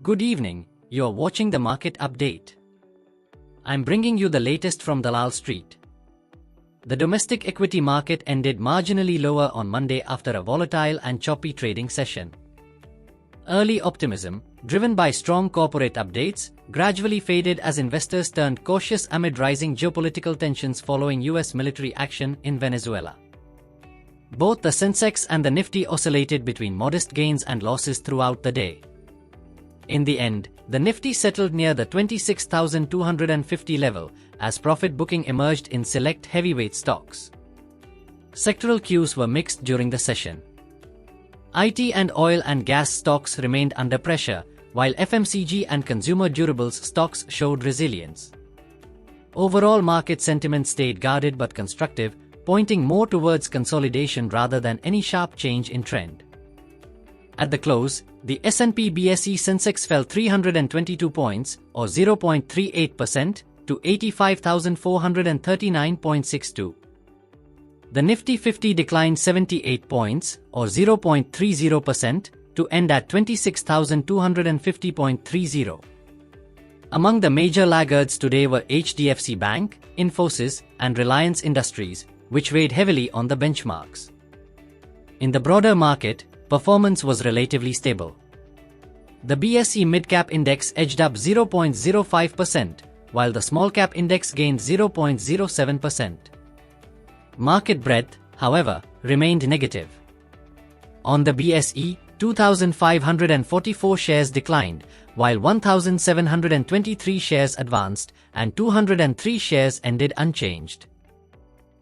Good evening, you're watching the market update. I'm bringing you the latest from Dalal Street. The domestic equity market ended marginally lower on Monday after a volatile and choppy trading session. Early optimism, driven by strong corporate updates, gradually faded as investors turned cautious amid rising geopolitical tensions following US military action in Venezuela. Both the Sensex and the Nifty oscillated between modest gains and losses throughout the day. In the end, the Nifty settled near the 26,250 level as profit booking emerged in select heavyweight stocks. Sectoral cues were mixed during the session. IT and oil and gas stocks remained under pressure, while FMCG and consumer durables stocks showed resilience. Overall market sentiment stayed guarded but constructive, pointing more towards consolidation rather than any sharp change in trend. At the close, the S&P BSE Sensex fell 322 points, or 0.38%, to 85,439.62. The Nifty 50 declined 78 points, or 0.30%, to end at 26,250.30. Among the major laggards today were HDFC Bank, Infosys, and Reliance Industries, which weighed heavily on the benchmarks. In the broader market, performance was relatively stable. The BSE Mid-Cap Index edged up 0.05%, while the Small-Cap Index gained 0.07%. Market breadth, however, remained negative. On the BSE, 2,544 shares declined, while 1,723 shares advanced and 203 shares ended unchanged.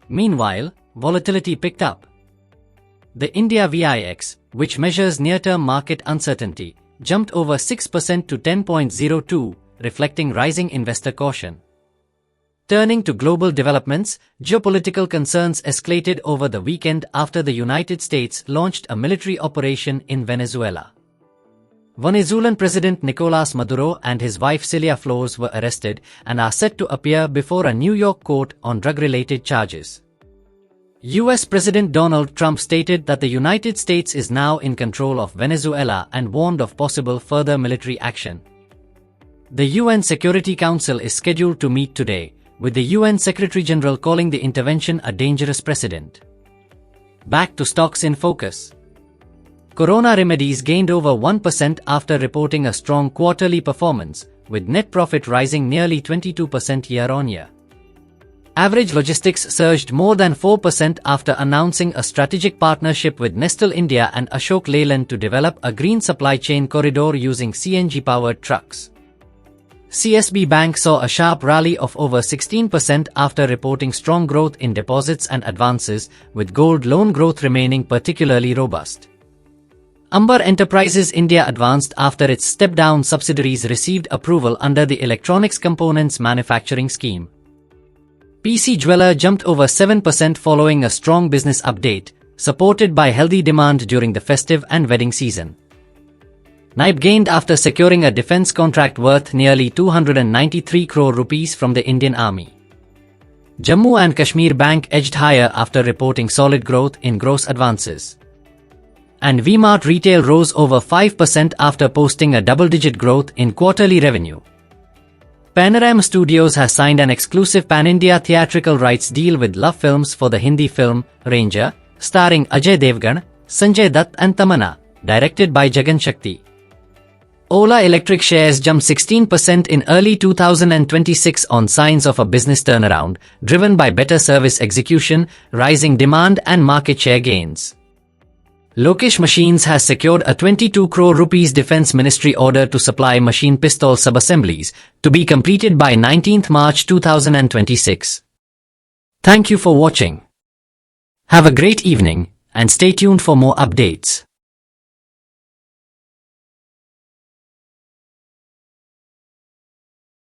Meanwhile, volatility picked up. The India VIX, which measures near-term market uncertainty, jumped over 6% to 10.02, reflecting rising investor caution. Turning to global developments, geopolitical concerns escalated over the weekend after the United States launched a military operation in Venezuela. Venezuelan President Nicolas Maduro and his wife Celia Flores were arrested and are set to appear before a New York court on drug-related charges. US President Donald Trump stated that the United States is now in control of Venezuela and warned of possible further military action. The UN Security Council is scheduled to meet today, with the UN Secretary-General calling the intervention a dangerous precedent. Back to stocks in focus. Corona Remedies gained over 1% after reporting a strong quarterly performance, with net profit rising nearly 22% year-on-year. Average Logistics surged more than 4% after announcing a strategic partnership with Nestle India and Ashok Leyland to develop a green supply chain corridor using CNG-powered trucks. CSB Bank saw a sharp rally of over 16% after reporting strong growth in deposits and advances, with gold loan growth remaining particularly robust. Amber Enterprises India advanced after its step-down subsidiaries received approval under the Electronics Components Manufacturing Scheme. PC Jeweller jumped over 7% following a strong business update, supported by healthy demand during the festive and wedding season. NIBE gained after securing a defense contract worth nearly 293 crore rupees from the Indian Army. Jammu and Kashmir Bank edged higher after reporting solid growth in gross advances. And V-Mart Retail rose over 5% after posting a double-digit growth in quarterly revenue. Panorama Studios has signed an exclusive pan-India theatrical rights deal with Love Films for the Hindi film Ranger, starring Ajay Devgan, Sanjay Dutt and Tamanna, directed by Jagan Shakti. Ola Electric shares jumped 16% in early 2026 on signs of a business turnaround, driven by better service execution, rising demand and market share gains. Lokesh Machines has secured a 22 crore rupees Defence Ministry order to supply machine pistol sub-assemblies, to be completed by 19th March 2026. Thank you for watching. Have a great evening, and stay tuned for more updates.